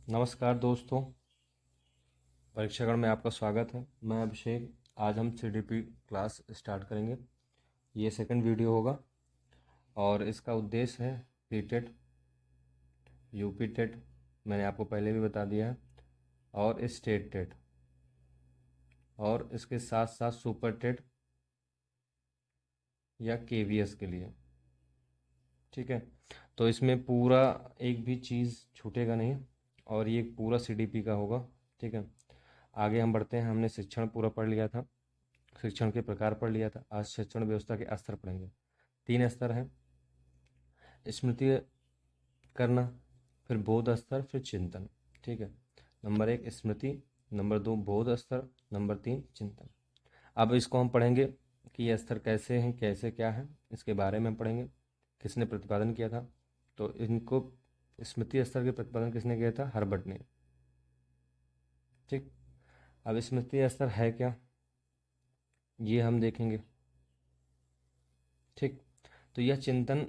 नमस्कार दोस्तों, परीक्षागण में आपका स्वागत है। मैं अभिषेक। आज हम सीडीपी क्लास स्टार्ट करेंगे। ये सेकंड वीडियो होगा और इसका उद्देश्य है पीटेट, यूपी टेट, मैंने आपको पहले भी बता दिया है, और स्टेट टेट, और इसके साथ साथ सुपर टेट या केवीएस के लिए। ठीक है, तो इसमें पूरा एक भी चीज़ छूटेगा नहीं और ये पूरा सीडीपी का होगा। ठीक है, आगे हम बढ़ते हैं। हमने शिक्षण पूरा पढ़ लिया था, शिक्षण के प्रकार पढ़ लिया था। आज शिक्षण व्यवस्था के स्तर पढ़ेंगे। 3 स्तर हैं: स्मृति करना, फिर बोध स्तर, फिर चिंतन। ठीक है, नंबर 1 स्मृति, नंबर 2 बोध स्तर, नंबर 3 चिंतन। अब इसको हम पढ़ेंगे कि ये स्तर कैसे हैं, कैसे क्या है, इसके बारे में हम पढ़ेंगे। किसने प्रतिपादन किया था? तो इनको स्मृति स्तर के प्रतिपादन किसने किया था? हर्बर्ट ने। ठीक, अब स्मृति स्तर है क्या, ये हम देखेंगे। ठीक, तो यह चिंतन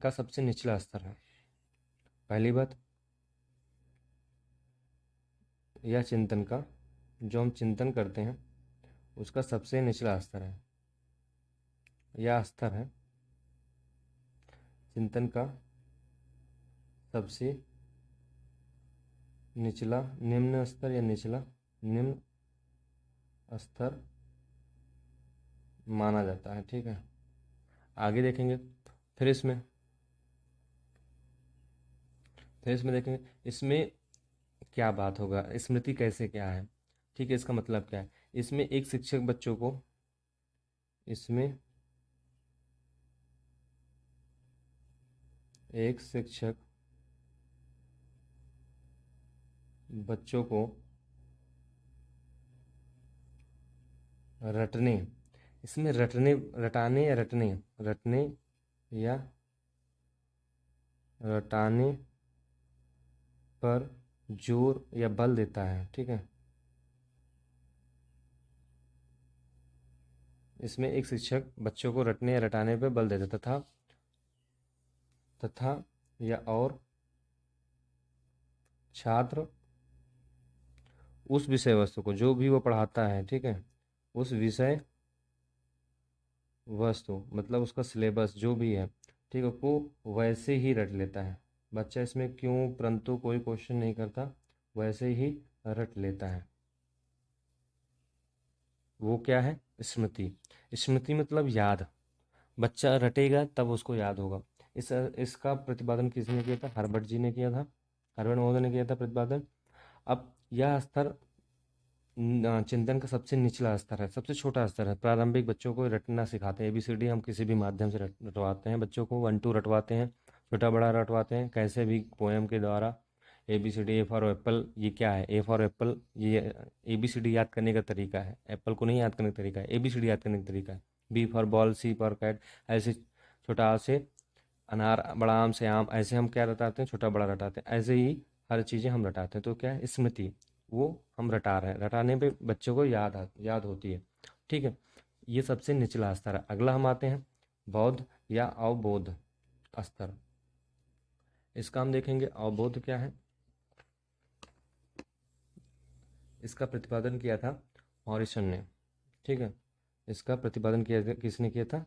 का सबसे निचला स्तर है। पहली बात, यह चिंतन का, जो हम चिंतन करते हैं उसका सबसे निचला स्तर है। यह स्तर है चिंतन का सबसे निचला, निम्न स्तर या निचला, निम्न स्तर माना जाता है। ठीक है, आगे देखेंगे। फिर इसमें देखेंगे इसमें क्या बात होगा, स्मृति कैसे क्या है। ठीक है, इसका मतलब क्या है? इसमें एक शिक्षक बच्चों को, इसमें एक शिक्षक बच्चों को रटने, इसमें रटने, रटाने या रटने, रटने या रटाने पर जोर या बल देता है। ठीक है, इसमें एक शिक्षक बच्चों को रटने या रटाने पर बल देता तथा या और छात्र उस विषय वस्तु को, जो भी वो पढ़ाता है, ठीक है, उस विषय वस्तु मतलब उसका सिलेबस जो भी है, ठीक है, को वैसे ही रट लेता है। बच्चा इसमें क्यों परंतु कोई क्वेश्चन नहीं करता, वैसे ही रट लेता है। वो क्या है? स्मृति। स्मृति मतलब याद। बच्चा रटेगा तब उसको याद होगा। इसका प्रतिपादन किसने किया था? हर्बर्ट जी ने किया था, हर्बर्ट महोदय ने किया था प्रतिपादन। अब यह स्तर चिंतन का सबसे निचला स्तर है, सबसे छोटा स्तर है। प्रारंभिक बच्चों को रटना सिखाते हैं, एबीसीडी हम किसी भी माध्यम से रटवाते हैं बच्चों को, 1 2 रटवाते हैं, छोटा बड़ा रटवाते हैं, कैसे भी पोएम के द्वारा। एबीसीडी, ए फॉर एप्पल, ये क्या है? ए फॉर एप्पल, ये एबीसीडी याद करने का तरीका है। एप्पल को नहीं याद करने का तरीका है, एबीसीडी याद करने का तरीका है। B for ball, C for cat, ऐसे छोटा आ से अनार, बड़ा आम से आम, ऐसे हम क्या रटाते हैं? छोटा बड़ा रटाते हैं। ऐसे ही हर चीज़ें हम रटाते हैं। तो क्या है? स्मृति। वो हम रटा रहे हैं, रटाने पे बच्चों को याद होती है। ठीक है, ये सबसे निचला स्तर है। अगला हम आते हैं बौद्ध या अवबोध स्तर। इसका हम देखेंगे अवबोध क्या है। इसका प्रतिपादन किया था मॉरिसन ने। ठीक है, इसका प्रतिपादन किया, किसने किया था?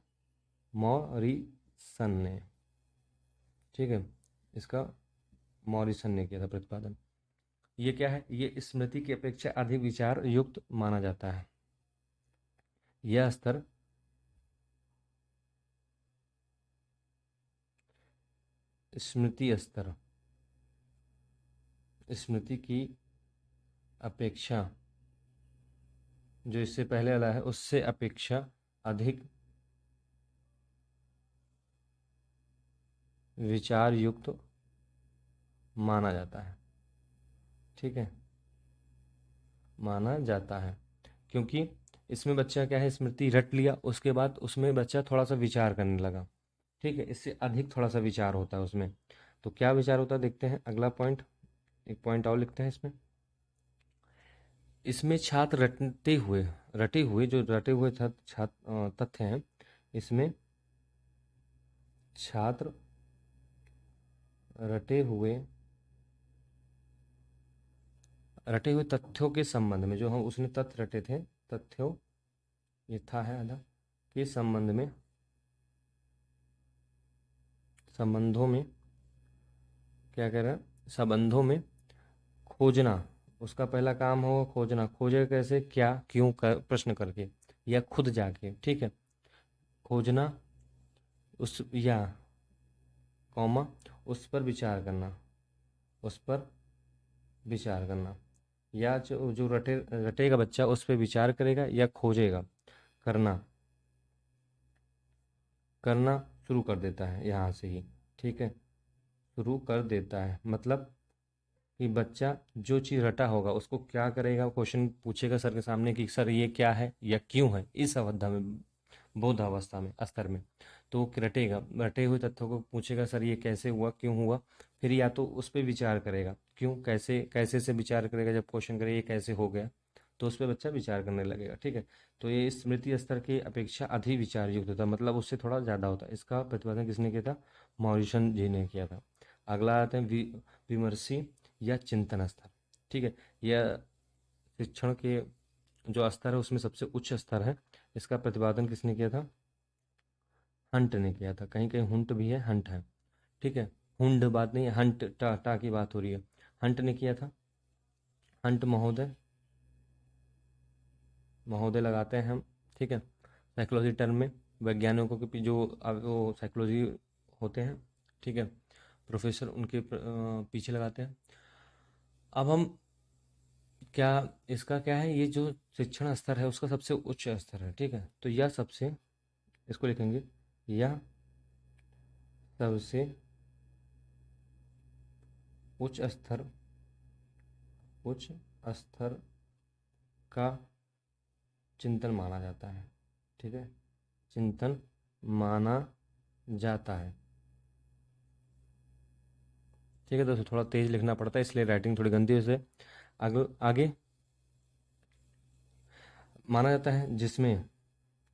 मॉरिसन ने। ठीक है, इसका मॉरिसन ने किया था प्रतिपादन। ये क्या है? ये स्मृति की अपेक्षा अधिक विचार युक्त माना जाता है। यह स्तर स्मृति स्तर, स्मृति की अपेक्षा, जो इससे पहले वाला है उससे अपेक्षा अधिक विचार युक्त माना जाता है। ठीक है, माना जाता है क्योंकि इसमें बच्चा क्या है, स्मृति रट लिया, उसके बाद उसमें बच्चा थोड़ा सा विचार करने लगा। ठीक है, इससे अधिक थोड़ा सा विचार होता है उसमें। तो क्या विचार होता है देखते हैं। अगला पॉइंट, एक पॉइंट और लिखते हैं इसमें। इसमें छात्र रटे हुए जो रटे हुए तथ्य हैं, इसमें छात्र रटे हुए रटे हुए तथ्यों के संबंध में, जो हम उसने तथ्य रटे थे, तथ्यों, ये था है आधा, के संबंध में, संबंधों में, क्या कह रहा है, संबंधों में खोजना, उसका पहला काम होगा खोजना। खोजेगा कैसे, क्या, क्यों, प्रश्न करके या खुद जाके, ठीक है। खोजना उस, या कॉमा, उस पर विचार करना, उस पर विचार करना, या जो जो रटेगा बच्चा उस पर विचार करेगा या खोजेगा, करना, करना शुरू कर देता है यहाँ से ही, ठीक है, शुरू कर देता है। मतलब कि बच्चा जो चीज़ रटा होगा उसको क्या करेगा, क्वेश्चन पूछेगा सर के सामने कि सर ये क्या है या क्यों है, इस अवस्था में, बोध अवस्था में, स्तर में। तो वो रटेगा, रटे हुए तथ्यों को पूछेगा सर ये कैसे हुआ, क्यों हुआ, फिर या तो उस पर विचार करेगा, क्यों, कैसे, कैसे से विचार करेगा, जब क्वेश्चन करे ये कैसे हो गया, तो उस पर बच्चा विचार करने लगेगा, ठीक है। तो ये स्मृति स्तर की अपेक्षा अधिक विचार युक्त होता है, मतलब उससे थोड़ा ज़्यादा होता है। इसका प्रतिपादन किसने किया था, मॉरिसन जी ने किया था। अगला आते हैं विमर्शी या चिंतन स्तर, ठीक है। यह शिक्षण के जो स्तर है उसमें सबसे उच्च स्तर है। इसका प्रतिपादन किसने किया था, हंट ने किया था। कहीं कहीं हुंट भी है, हंट है, ठीक है। हुंड बात नहीं है, हंट, टा की बात हो रही है, हंट ने किया था। हंट महोदय, महोदय लगाते हैं हम, ठीक है, साइकोलॉजी टर्म में। वैज्ञानिकों के जो वो साइकोलॉजी होते हैं, ठीक है, प्रोफेसर, उनके पीछे लगाते हैं। अब हम क्या, इसका क्या है, ये जो शिक्षण स्तर है उसका सबसे उच्च स्तर है, ठीक है। तो यह सबसे, इसको लिखेंगे, यह सबसे उच्च स्तर, उच्च स्तर का चिंतन माना जाता है, ठीक है, चिंतन माना जाता है, ठीक है। दोस्तों थोड़ा तेज लिखना पड़ता है इसलिए राइटिंग थोड़ी गंदी है, उसे आगे आगे माना जाता है जिसमें,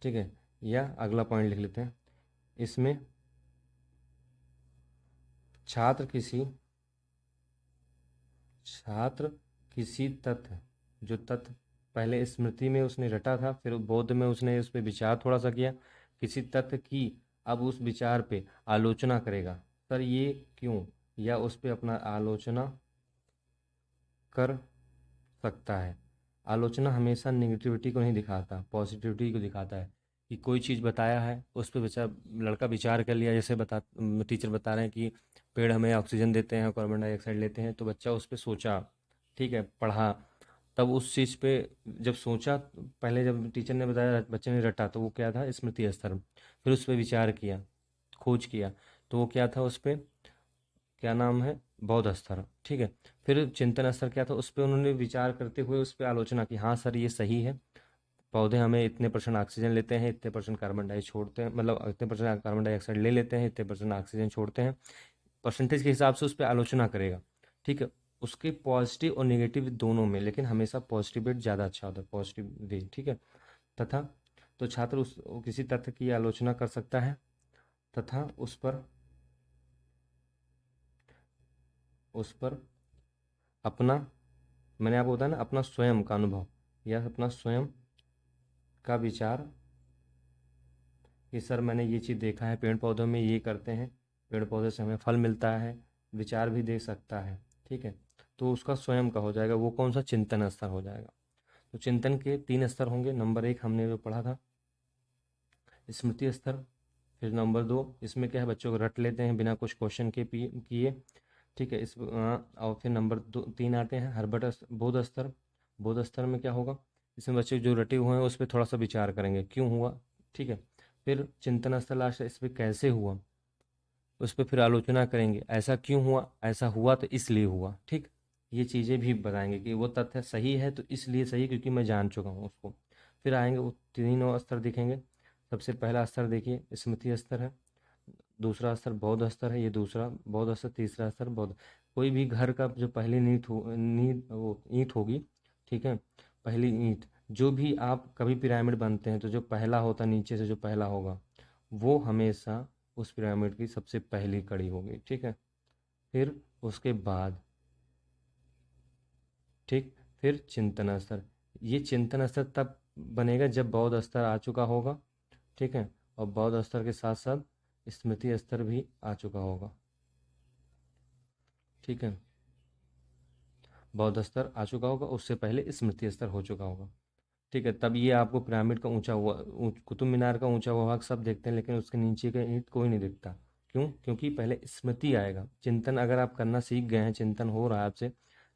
ठीक है, या अगला पॉइंट लिख लेते हैं, इसमें छात्र किसी, छात्र किसी तथ्य, जो तथ्य पहले स्मृति में उसने रटा था, फिर बोध में उसने उस पर विचार थोड़ा सा किया, किसी तथ्य की अब उस विचार पे आलोचना करेगा, सर ये क्यों, या उस पे अपना आलोचना कर सकता है। आलोचना हमेशा नेगेटिविटी को नहीं दिखाता, पॉजिटिविटी को दिखाता है, कि कोई चीज़ बताया है उस पर बच्चा, लड़का विचार कर लिया, जैसे टीचर बता रहे हैं कि पेड़ हमें ऑक्सीजन देते हैं, कार्बन डाइऑक्साइड लेते हैं, तो बच्चा उस पर सोचा, ठीक है, पढ़ा, तब उस चीज़ पे जब सोचा, पहले जब टीचर ने बताया बच्चे ने रटा, तो वो क्या था, स्मृति स्तर। फिर उस पर विचार किया, खोज किया, तो वो क्या था, उस पर क्या नाम है, बौद्ध स्तर, ठीक है। फिर चिंतन स्तर क्या था, उस पर उन्होंने विचार करते हुए उस पर आलोचना की, हाँ सर ये सही है, पौधे हमें इतने परसेंट ऑक्सीजन लेते हैं, इतने परसेंट कार्बन डाई छोड़ते हैं, मतलब इतने परसेंट कार्बन डाइऑक्साइड ले लेते हैं, इतने परसेंट ऑक्सीजन छोड़ते हैं, परसेंटेज के हिसाब से उस पर आलोचना करेगा, ठीक है। उसके पॉजिटिव और नेगेटिव दोनों में, लेकिन हमेशा पॉजिटिव रेट ज़्यादा अच्छा होता है, पॉजिटिव वे, ठीक है। तथा तो छात्र उस किसी तथ्य की आलोचना कर सकता है तथा उस पर अपना, मैंने आपको बताया ना, अपना स्वयं का अनुभव या अपना स्वयं का विचार, कि सर मैंने ये चीज़ देखा है, पेड़ पौधों में ये करते हैं, पेड़ पौधे से हमें फल मिलता है, विचार भी दे सकता है, ठीक है। तो उसका स्वयं का हो जाएगा, वो कौन सा, चिंतन स्तर हो जाएगा। तो चिंतन के 3 स्तर होंगे। नंबर 1 हमने जो पढ़ा था, स्मृति स्तर। फिर नंबर 2, इसमें क्या है, बच्चों को रट लेते हैं बिना कुछ क्वेश्चन के किए, ठीक है। और फिर नंबर 3 आते हैं हर्बट बोध स्तर। बोध स्तर में क्या होगा, इसमें बच्चे जो रटे हुए हैं उस पर थोड़ा सा विचार करेंगे, क्यों हुआ, ठीक है। फिर चिंतन स्तर लास्ट है, इस पर कैसे हुआ, उस पर फिर आलोचना करेंगे, ऐसा क्यों हुआ, ऐसा हुआ तो इसलिए हुआ, ठीक। ये चीज़ें भी बताएंगे कि वो तथ्य सही है तो इसलिए सही क्योंकि मैं जान चुका हूँ उसको। फिर आएंगे वो तीनों स्तर दिखेंगे। सबसे पहला स्तर देखिए स्मृति स्तर है, दूसरा स्तर बौद्ध स्तर है, ये दूसरा बौद्ध स्तर, तीसरा स्तर बौद्ध। कोई भी घर का जो पहली नींव वो ईंट होगी, ठीक है, पहली ईंट, जो भी आप कभी पिरामिड बनते हैं तो जो पहला होता है नीचे से, जो पहला होगा वो हमेशा उस पिरामिड की सबसे पहली कड़ी होगी, ठीक है। फिर उसके बाद, ठीक, फिर चिंतन स्तर। ये चिंतन स्तर तब बनेगा जब बौद्ध स्तर आ चुका होगा, ठीक है, और बौद्ध स्तर के साथ साथ स्मृति स्तर भी आ चुका होगा, ठीक है। बौद्ध स्तर आ चुका होगा, उससे पहले स्मृति स्तर हो चुका होगा, ठीक है। तब ये आपको पिरामिड का ऊंचा हुआ, कुतुब मीनार का ऊंचा हुआ भाग सब देखते हैं, लेकिन उसके नीचे का ईंट कोई नहीं दिखता। क्यों? क्योंकि पहले स्मृति आएगा। चिंतन अगर आप करना सीख गए हैं, चिंतन हो रहा है आपसे,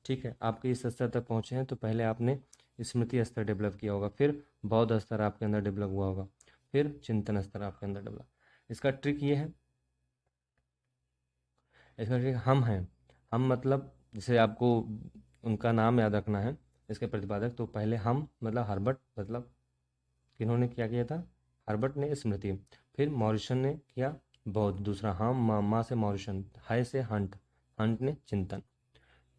ठीक है, आपके इस स्तर तक पहुंचे हैं, तो पहले आपने स्मृति स्तर डेवलप किया होगा, फिर बौद्ध स्तर आपके अंदर डेवलप हुआ होगा, फिर चिंतन स्तर आपके अंदर डेवलप। इसका ट्रिक ये है, इसका ट्रिक हम हैं। हम मतलब जैसे आपको उनका नाम याद रखना है, इसके प्रतिपादक। तो पहले हम मतलब हर्बर्ट, मतलब किन्होंने क्या किया था? हर्बर्ट ने स्मृति, फिर मॉरिसन ने किया बौद्ध, दूसरा हम, माँ से मॉरिसन, हाय से हंट, हंट ने चिंतन।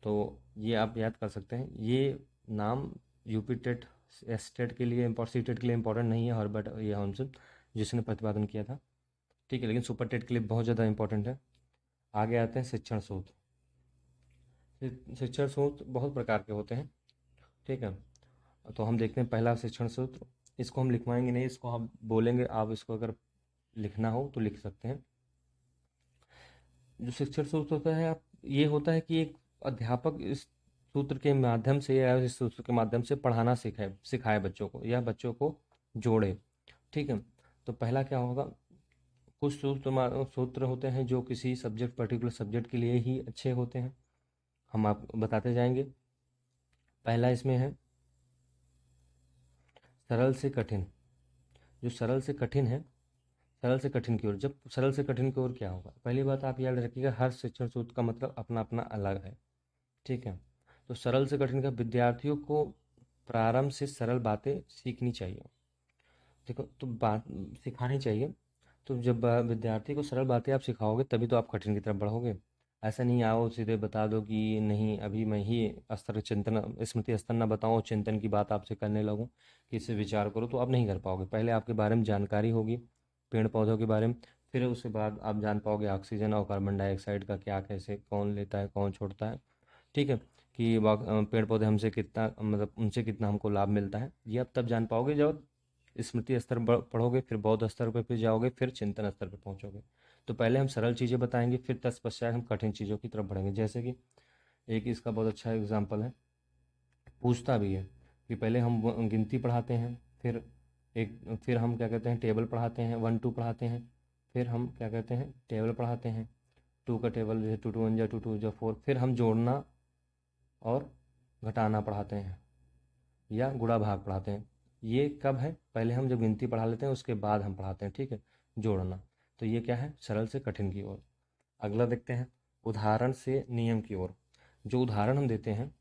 तो ये आप याद कर सकते हैं। ये नाम यूपी टेट, एस टेट के लिए, सी टेट के लिए इंपॉर्टेंट नहीं है, हर्बर्ट ये हॉम्सन जिसने प्रतिपादन किया था, ठीक है, लेकिन सुपर टेट के लिए बहुत ज़्यादा इंपॉर्टेंट है। आगे आते हैं शिक्षण सूत्र। शिक्षण सूत्र बहुत प्रकार के होते हैं, ठीक है। तो हम देखते हैं पहला शिक्षण सूत्र। इसको हम लिखवाएंगे नहीं, इसको हम बोलेंगे, आप इसको अगर लिखना हो तो लिख सकते हैं। जो शिक्षण सूत्र होता है, आप ये होता है कि एक अध्यापक इस सूत्र के माध्यम से या इस सूत्र के माध्यम से पढ़ाना सिखाए बच्चों को, या बच्चों को जोड़े, ठीक है। तो पहला क्या होगा? कुछ सूत्र होते हैं जो किसी सब्जेक्ट, पर्टिकुलर सब्जेक्ट के लिए ही अच्छे होते हैं, हम आप बताते जाएंगे। पहला इसमें है सरल से कठिन। जो सरल से कठिन है, सरल से कठिन की ओर, जब सरल से कठिन की ओर क्या होगा? पहली बात आप याद रखिएगा, हर शिक्षण सूत्र का मतलब अपना अपना अलग है, ठीक है। तो सरल से कठिन का विद्यार्थियों को प्रारंभ से सरल बातें सीखनी चाहिए, देखो, तो बात सिखानी चाहिए। तो जब विद्यार्थी को सरल बातें आप सिखाओगे तभी तो आप कठिन की तरफ बढ़ोगे। ऐसा नहीं आओ सीधे बता दो कि नहीं अभी मैं ही स्तर चिंतन स्मृति स्तर ना बताऊँ, चिंतन की बात आपसे करने लगूँ कि इससे विचार करो, तो आप नहीं कर पाओगे। पहले आपके बारे में जानकारी होगी, पेड़ पौधों के बारे में, फिर उसके बाद आप जान पाओगे ऑक्सीजन और कार्बन डाइऑक्साइड का क्या, कैसे, कौन लेता है कौन छोड़ता है, ठीक है, कि पेड़ पौधे हमसे कितना, मतलब उनसे कितना हमको लाभ मिलता है। ये आप तब जान पाओगे जब स्मृति स्तर पढ़ोगे, फिर बौद्ध स्तर पर फिर जाओगे, फिर चिंतन स्तर पर पहुंचोगे। तो पहले हम सरल चीज़ें बताएंगे, फिर तत्पश्चात हम कठिन चीज़ों की तरफ बढ़ेंगे। जैसे कि एक इसका बहुत अच्छा एग्जाम्पल है, पूछता भी है कि पहले हम गिनती पढ़ाते हैं, फिर हम क्या कहते हैं, टेबल पढ़ाते हैं, 1 2 पढ़ाते हैं, फिर हम क्या कहते हैं, टेबल पढ़ाते हैं, टू का टेबल, जैसे 2 2 1 जा 2 2 जा 4, फिर हम जोड़ना और घटाना पढ़ाते हैं, या गुणा भाग पढ़ाते हैं। ये कब है? पहले हम जब गिनती पढ़ा लेते हैं उसके बाद हम पढ़ाते हैं, ठीक है, जोड़ना। तो ये क्या है? सरल से कठिन की ओर। अगला देखते हैं उदाहरण से नियम की ओर। जो उदाहरण हम देते हैं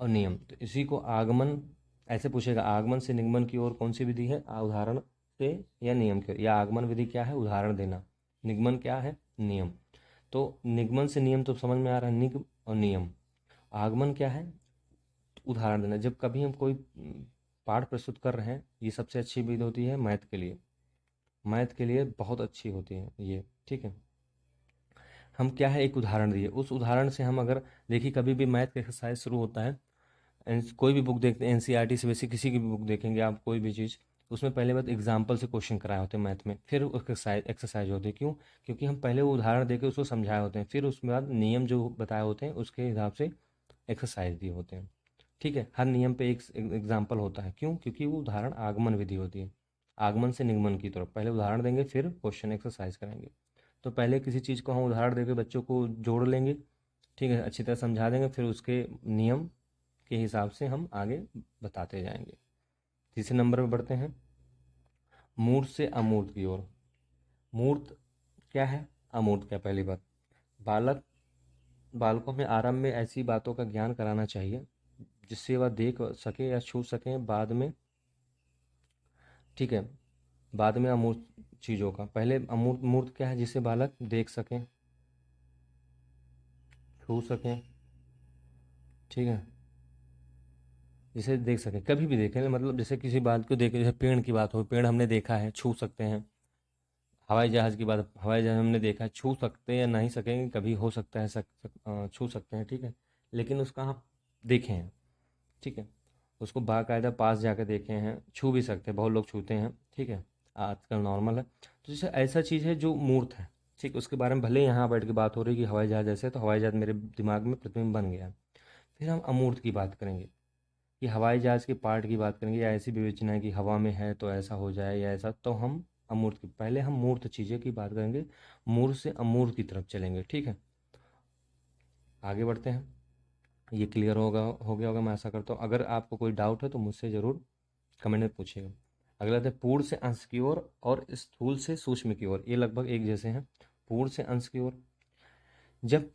और नियम, तो इसी को आगमन, ऐसे पूछेगा आगमन से निगमन की ओर कौन सी विधि है? उदाहरण से या नियम की ओर। या आगमन विधि क्या है? उदाहरण देना। निगमन क्या है? नियम। तो निगमन से नियम तो समझ में आ रहा है, निगम और नियम। आगमन क्या है? उदाहरण देना। जब कभी हम कोई पाठ प्रस्तुत कर रहे हैं, ये सबसे अच्छी विधि होती है मैथ के लिए, मैथ के लिए बहुत अच्छी होती है ये, ठीक है। हम क्या है, एक उदाहरण दिए, उस उदाहरण से हम अगर देखिए, कभी भी मैथ का एक्सरसाइज शुरू होता है, कोई भी बुक देखते हैं, एनसीईआरटी से बेसिक किसी की भी बुक देखेंगे आप, कोई भी चीज़, उसमें पहले बात एग्जाम्पल से क्वेश्चन कराए होते हैं मैथ में, फिर एक्सरसाइज एक्सरसाइज होती है। क्यों? क्योंकि हम पहले वो उदाहरण देके उसको समझाए होते हैं, फिर उसके बाद नियम जो बताए होते हैं उसके हिसाब से एक्सरसाइज दिए होते हैं, ठीक है। हर नियम पे एक एग्जाम्पल होता है। क्यों? क्योंकि वो उदाहरण आगमन विधि होती है। आगमन से निगमन की तरफ पहले उदाहरण देंगे, फिर क्वेश्चन एक्सरसाइज करेंगे। तो पहले किसी चीज़ को हम उदाहरण देकर बच्चों को जोड़ लेंगे, ठीक है, अच्छी तरह समझा देंगे, फिर उसके नियम के हिसाब से हम आगे बताते जाएंगे। तीसरे नंबर पर बढ़ते हैं मूर्त से अमूर्त की ओर। मूर्त क्या है? अमूर्त क्या? पहली बात, बालकों में आरंभ में ऐसी बातों का ज्ञान कराना चाहिए जिससे वह देख सके या छू सकें बाद में, ठीक है, बाद में अमूर्त चीज़ों का। पहले अमूर्त, मूर्त क्या है? जिसे बालक देख सकें, छू सकें, ठीक है, जिसे देख सकें, कभी भी देखें, मतलब जैसे किसी बात को देखें, जैसे पेड़ की बात हो, पेड़ हमने देखा है, छू सकते हैं। हवाई जहाज़ की बात, हवाई जहाज़ हमने देखा है, छू सकते हैं या नहीं सकेंगे, कभी हो सकता है छू सकते हैं, ठीक है, लेकिन उसका हम देखे हैं। ठीक है, उसको बाकायदा पास जाकर देखे हैं, छू भी सकते हैं, बहुत लोग छूते हैं, ठीक है, आजकल नॉर्मल है। तो जैसे ऐसा चीज़ है जो मूर्त है, ठीक, उसके बारे में भले यहाँ बैठ के बात हो रही है कि हवाई जहाज़ ऐसे है, तो हवाई जहाज़ मेरे दिमाग में प्रतिबिंब बन गया। फिर हम अमूर्त की बात करेंगे कि हवाई जहाज़ के पार्ट की बात करेंगे, या ऐसी विवेचना है कि हवा में है तो ऐसा हो जाए या ऐसा, तो हम अमूर्त की, पहले हम मूर्त चीज़ें की बात करेंगे, मूर्त से अमूर्त की तरफ चलेंगे, ठीक है। आगे बढ़ते हैं, ये क्लियर हो गया होगा मैं आशा करता हूँ। अगर आपको कोई डाउट है तो मुझसे ज़रूर कमेंट में पूछिएगा। अगला है पूर्ण से अंश की ओर और स्थूल से सूक्ष्म की ओर, ये लगभग एक जैसे हैं। पूर्ण से अंश की ओर, जब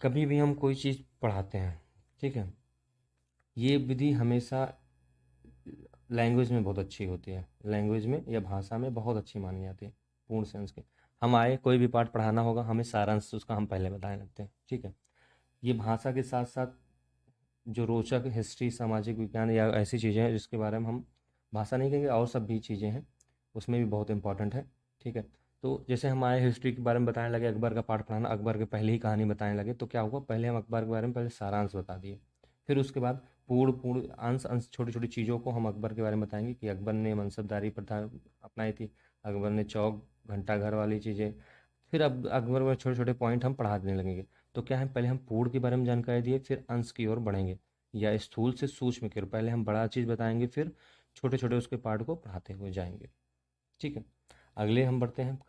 कभी भी हम कोई चीज़ पढ़ाते हैं, ठीक है, ये विधि हमेशा लैंग्वेज में बहुत अच्छी होती है, लैंग्वेज में या भाषा में बहुत अच्छी मानी जाती है। पूर्ण से अंश की, हम आए कोई भी पाठ पढ़ाना होगा, हमें सारांश उसका हम पहले बताने लगते हैं, ठीक है। ये भाषा के साथ साथ जो रोचक हिस्ट्री, सामाजिक विज्ञान या ऐसी चीज़ें हैं जिसके बारे में हम भाषा नहीं कहेंगे, और सब भी चीज़ें हैं, उसमें भी बहुत इंपॉर्टेंट है, ठीक है। तो जैसे हम आए हिस्ट्री के बारे में बताने लगे, अकबर का पाठ पढ़ाना, अकबर के पहले ही कहानी बताने लगे, तो क्या हुआ, पहले हम अकबर के बारे में पहले सारांश बता दिए, फिर उसके बाद पूर्ण पूर्ण अंश अंश छोटी छोटी चीज़ों को हम अकबर के बारे में बताएंगे कि अकबर ने मनसबदारी प्रथा अपनाई थी, अकबर ने चौक घंटा घर वाली चीज़ें, फिर अब अकबर में छोटे छोटे पॉइंट हम पढ़ा देने लगेंगे। तो क्या है, पहले हम पूर्ण के बारे में जानकारी दिए, फिर अंश की ओर बढ़ेंगे, या स्थूल से सूक्ष्म की ओर, पहले हम बड़ा चीज़ बताएंगे, फिर छोटे छोटे उसके पार्ट को पढ़ाते हुए जाएंगे, ठीक है। अगले हम बढ़ते हैं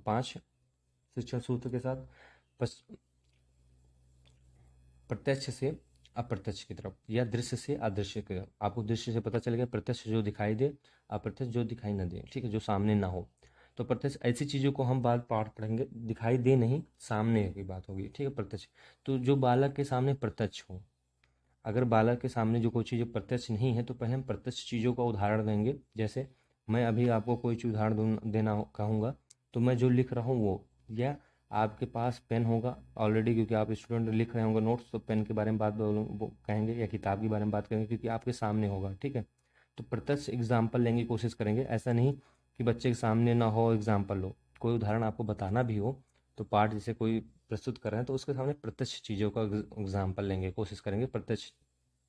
5 शिक्षा सूत्र के साथ, पस- प्रत्यक्ष से अप्रत्यक्ष की तरफ, या दृश्य से अदृश्य की तरफ। आपको दृश्य से पता चलेगा, प्रत्यक्ष जो दिखाई दे, अप्रत्यक्ष जो दिखाई न दे, ठीक है, जो सामने ना हो। तो प्रत्यक्ष ऐसी चीज़ों को हम बात पाठ पढ़ेंगे, दिखाई दे नहीं, सामने की बात होगी, ठीक है, प्रत्यक्ष। तो जो बालक के सामने प्रत्यक्ष हो, अगर बालक के सामने जो कोई चीज़ प्रत्यक्ष नहीं है, तो पहले हम प्रत्यक्ष चीज़ों का उदाहरण देंगे। जैसे मैं अभी आपको कोई चीज़ उदाहरण कहूँगा, तो मैं जो लिख रहा हूँ वो, या आपके पास पेन होगा ऑलरेडी, क्योंकि आप स्टूडेंट लिख रहे होंगे नोट्स, तो पेन के बारे में बात वो कहेंगे, या किताब के बारे में बात करेंगे, क्योंकि आपके सामने होगा, ठीक है। तो प्रत्यक्ष एग्जाम्पल लेंगे, कोशिश करेंगे, ऐसा नहीं कि बच्चे के सामने ना हो एग्जाम्पल लो, कोई उदाहरण आपको बताना भी हो, तो पाठ जैसे कोई प्रस्तुत कर रहे हैं, तो उसके सामने प्रत्यक्ष चीज़ों का एग्जाम्पल लेंगे, कोशिश करेंगे प्रत्यक्ष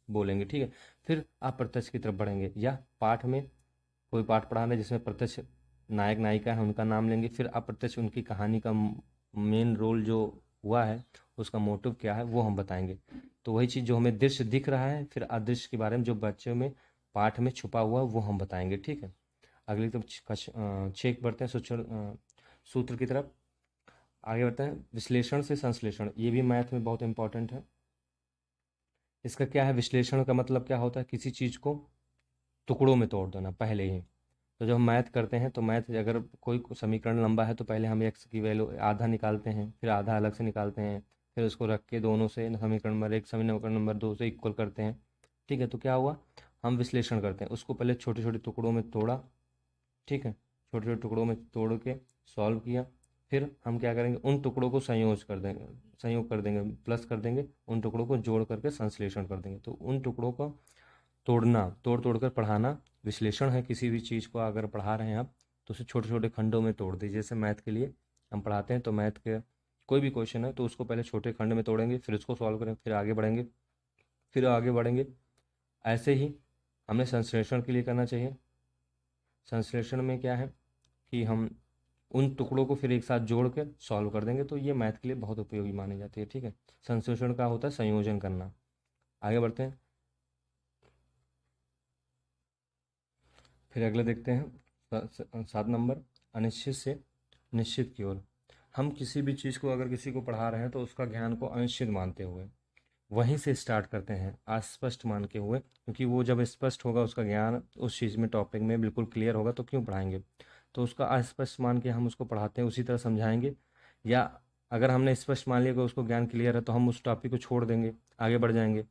बोलेंगे, ठीक है। फिर आप प्रत्यक्ष की तरफ बढ़ेंगे, या पाठ में कोई पाठ पढ़ा रहे हैं जिसमें प्रत्यक्ष नायक नायिका है, उनका नाम लेंगे, फिर अप्रत्यक्ष उनकी कहानी का मेन रोल जो हुआ है, उसका मोटिव क्या है, वो हम बताएंगे। तो वही चीज़ जो हमें दृश्य दिख रहा है, फिर अदृश्य के बारे में जो बच्चों में पाठ में छुपा हुआ है, वो हम बताएंगे, ठीक है। अगली तरफ छेक बढ़ते हैं सूत्र की तरफ। आगे बढ़ते हैं विश्लेषण से संश्लेषण, ये भी मैथ में बहुत इंपॉर्टेंट है। इसका क्या है, विश्लेषण का मतलब क्या होता है, किसी चीज़ को टुकड़ों में तोड़ देना पहले ही। तो जब हम मैथ करते हैं, तो मैथ अगर कोई समीकरण लंबा है, तो पहले हम एक्स की वैल्यू आधा निकालते हैं, फिर आधा अलग से निकालते हैं, फिर उसको रख के दोनों से समीकरण नंबर 1 समीकरण नंबर 2 से इक्वल करते हैं, ठीक है। तो क्या हुआ, हम विश्लेषण करते हैं, उसको पहले छोटे छोटे टुकड़ों में तोड़ा, ठीक है, छोटे छोटे टुकड़ों में तोड़ के सॉल्व किया, फिर हम क्या करेंगे, उन टुकड़ों को संयोग कर देंगे, प्लस कर देंगे, उन टुकड़ों को जोड़ करके संश्लेषण कर देंगे। तो उन टुकड़ों को तोड़ना, तोड़ तोड़ कर पढ़ाना विश्लेषण है। किसी भी चीज़ को अगर पढ़ा रहे हैं आप, तो उसे छोटे छोटे खंडों में तोड़ दीजिए। जैसे मैथ के लिए हम पढ़ाते हैं, तो मैथ के कोई भी क्वेश्चन है, तो उसको पहले छोटे खंड में तोड़ेंगे, फिर उसको सॉल्व करें, फिर आगे बढ़ेंगे, फिर आगे बढ़ेंगे। ऐसे ही हमें संश्लेषण के लिए करना चाहिए। संश्लेषण में क्या है कि हम उन टुकड़ों को फिर एक साथ जोड़ कर सॉल्व कर देंगे, तो ये मैथ के लिए बहुत उपयोगी मानी जाती है, ठीक है। संश्लेषण का होता है संयोजन करना। आगे बढ़ते हैं, फिर अगले देखते हैं 7 नंबर, अनिश्चित से निश्चित की ओर। हम किसी भी चीज़ को अगर किसी को पढ़ा रहे हैं, तो उसका ज्ञान को अनिश्चित मानते हुए वहीं से स्टार्ट करते हैं, अस्पष्ट मान के हुए, क्योंकि वो जब स्पष्ट होगा, उसका ज्ञान उस चीज़ में टॉपिक में बिल्कुल क्लियर होगा, तो क्यों पढ़ाएंगे। तो उसका अस्पष्ट मान के हम उसको पढ़ाते हैं, उसी तरह समझाएंगे। या अगर हमने स्पष्ट मान लिया कि उसको ज्ञान क्लियर है, तो हम उस टॉपिक को छोड़ देंगे, आगे बढ़ जाएंगे,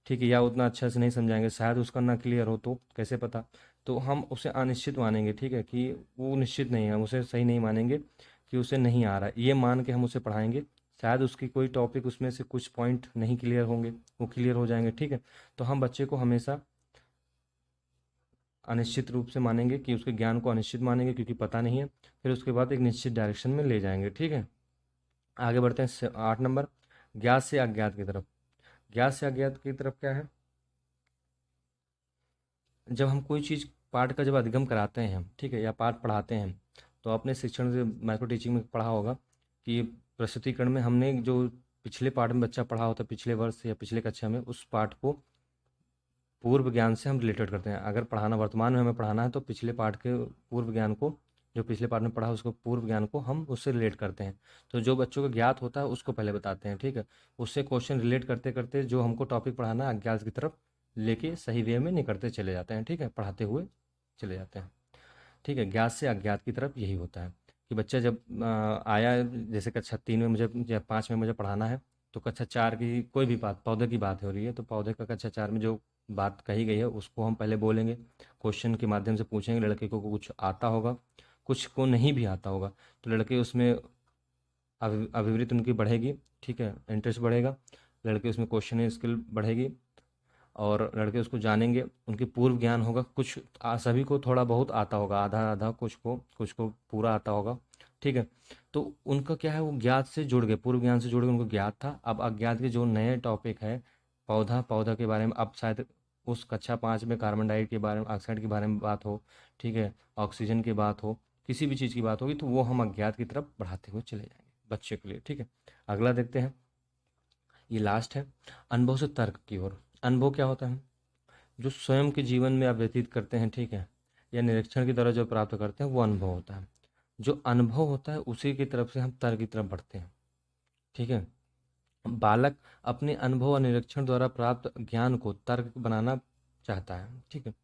ठीक है। या उतना अच्छा से नहीं समझाएंगे, शायद उसका ना क्लियर हो, तो कैसे पता। तो हम उसे अनिश्चित मानेंगे, ठीक है, कि वो निश्चित नहीं है, हम उसे सही नहीं मानेंगे कि उसे नहीं आ रहा है, ये मान के हम उसे पढ़ाएंगे। शायद उसकी कोई टॉपिक उसमें से कुछ पॉइंट नहीं क्लियर होंगे, वो क्लियर हो जाएंगे, ठीक है। तो हम बच्चे को हमेशा अनिश्चित रूप से मानेंगे, कि उसके ज्ञान को अनिश्चित मानेंगे, क्योंकि पता नहीं है। फिर उसके बाद एक निश्चित डायरेक्शन में ले जाएंगे, ठीक है। आगे बढ़ते हैं 8 नंबर, ज्ञात से अज्ञात की तरफ। ज्ञात से अज्ञात की तरफ क्या है, जब हम कोई चीज़ पाठ का जब अधिगम कराते हैं हम, ठीक है, या पाठ पढ़ाते हैं, तो आपने शिक्षण से माइक्रो टीचिंग में पढ़ा होगा कि प्रस्तुतिकरण में हमने जो पिछले पाठ में बच्चा पढ़ा होता है, पिछले वर्ष या पिछले कक्षा में, उस पाठ को पूर्व ज्ञान से हम रिलेटेड करते हैं। अगर पढ़ाना वर्तमान में हमें पढ़ाना है तो पिछले पाठ के पूर्व ज्ञान को, जो पिछले पाठ में पढ़ा उसको पूर्व ज्ञान को हम उससे रिलेट करते हैं। तो जो बच्चों को ज्ञात होता है उसको पहले बताते हैं, ठीक है। उससे क्वेश्चन रिलेट करते करते जो हमको टॉपिक पढ़ाना है अज्ञात की तरफ लेके सही वे में निकलते चले जाते हैं, ठीक है, पढ़ाते हुए चले जाते हैं, ठीक है। ज्ञात से अज्ञात की तरफ यही होता है कि बच्चा जब आया, जैसे कक्षा 3 में मुझे या 5 में मुझे पढ़ाना है, तो कक्षा 4 की कोई भी बात, पौधे की बात हो रही है, तो पौधे का कक्षा 4 में जो बात कही गई है उसको हम पहले बोलेंगे, क्वेश्चन के माध्यम से पूछेंगे। लड़के को कुछ आता होगा, कुछ को नहीं भी आता होगा, तो लड़के उसमें अभिवृत्ति उनकी बढ़ेगी, ठीक है, इंटरेस्ट बढ़ेगा, लड़के उसमें क्वेश्चन स्किल बढ़ेगी और लड़के उसको जानेंगे, उनकी पूर्व ज्ञान होगा। कुछ सभी को थोड़ा बहुत आता होगा, आधा आधा, कुछ को पूरा आता होगा, ठीक है। तो उनका क्या है, वो ज्ञात से जुड़ गए, पूर्व ज्ञान से जुड़ गए, उनको ज्ञात था। अब अज्ञात के जो नए टॉपिक है, पौधा के बारे में, अब शायद उस कक्षा 5 में कार्बन डाइऑक्साइड के बारे में, ऑक्साइड के बारे में बात हो, ठीक है, ऑक्सीजन की बात हो, किसी भी चीज़ की बात होगी, तो वो हम अज्ञात की तरफ बढ़ाते हुए चले जाएंगे बच्चे के लिए, ठीक है। अगला देखते हैं, ये लास्ट है, अनुभव से तर्क की ओर। अनुभव क्या होता है? जो स्वयं के जीवन में आप व्यतीत करते हैं, ठीक है, या निरीक्षण के द्वारा जो प्राप्त करते हैं वो अनुभव होता है। जो अनुभव होता है उसी की तरफ से हम तर्क की तरफ बढ़ते हैं, ठीक है। बालक अपने अनुभव और निरीक्षण द्वारा प्राप्त ज्ञान को तर्क बनाना चाहता है, ठीक है।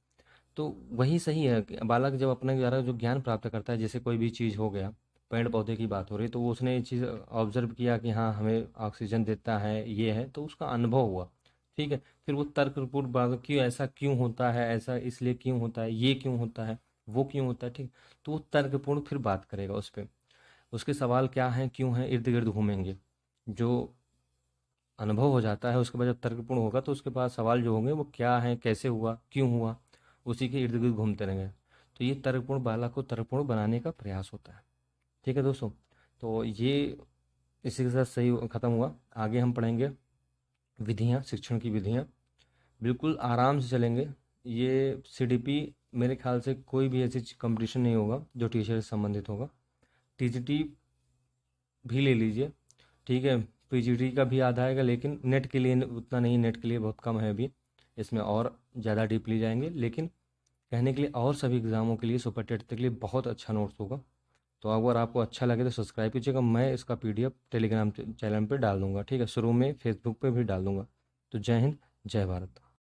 तो वही सही है कि बालक जब अपने द्वारा जो ज्ञान प्राप्त करता है, जैसे कोई भी चीज़ हो गया, पेड़ पौधे की बात हो रही, तो वो उसने ये चीज़ ऑब्जर्व किया कि हाँ हमें ऑक्सीजन देता है, ये है, तो उसका अनुभव हुआ, ठीक है। फिर वो तर्कपूर्ण बात, क्यों ऐसा क्यों होता है, ऐसा इसलिए क्यों होता है, ये क्यों होता है, वो क्यों होता है, ठीक। तो वो तर्कपूर्ण फिर बात करेगा उस पर, उसके सवाल क्या हैं, क्यों हैं, इर्द गिर्द घूमेंगे। जो अनुभव हो जाता है उसके बाद जब तर्कपूर्ण होगा तो उसके बाद सवाल जो होंगे वो क्या है, कैसे हुआ, क्यों हुआ, उसी के इर्द गिर्द घूमते रहेंगे। तो ये तर्कपूर्ण बालक को तर्कपूर्ण बनाने का प्रयास होता है, ठीक है दोस्तों। तो ये इसी के साथ सही खत्म हुआ। आगे हम पढ़ेंगे विधियाँ, शिक्षण की विधियाँ, बिल्कुल आराम से चलेंगे। ये सीडीपी मेरे ख्याल से कोई भी ऐसी कंपटीशन नहीं होगा जो टीचर से संबंधित होगा। टीजीटी भी ले लीजिए, ठीक है, पीजीटी का भी आधा आएगा, लेकिन नेट के लिए उतना नहीं, नेट के लिए बहुत कम है अभी, इसमें और ज़्यादा डीपली जाएंगे। लेकिन कहने के लिए और सभी एग्ज़ामों के लिए, सुपर टेट के लिए बहुत अच्छा नोट्स होगा। तो अगर आपको अच्छा लगे तो सब्सक्राइब कीजिएगा, मैं इसका पीडीएफ टेलीग्राम चैनल पे डाल दूंगा, ठीक है, शुरू में फेसबुक पे भी डाल दूंगा। तो जय हिंद, जय भारत।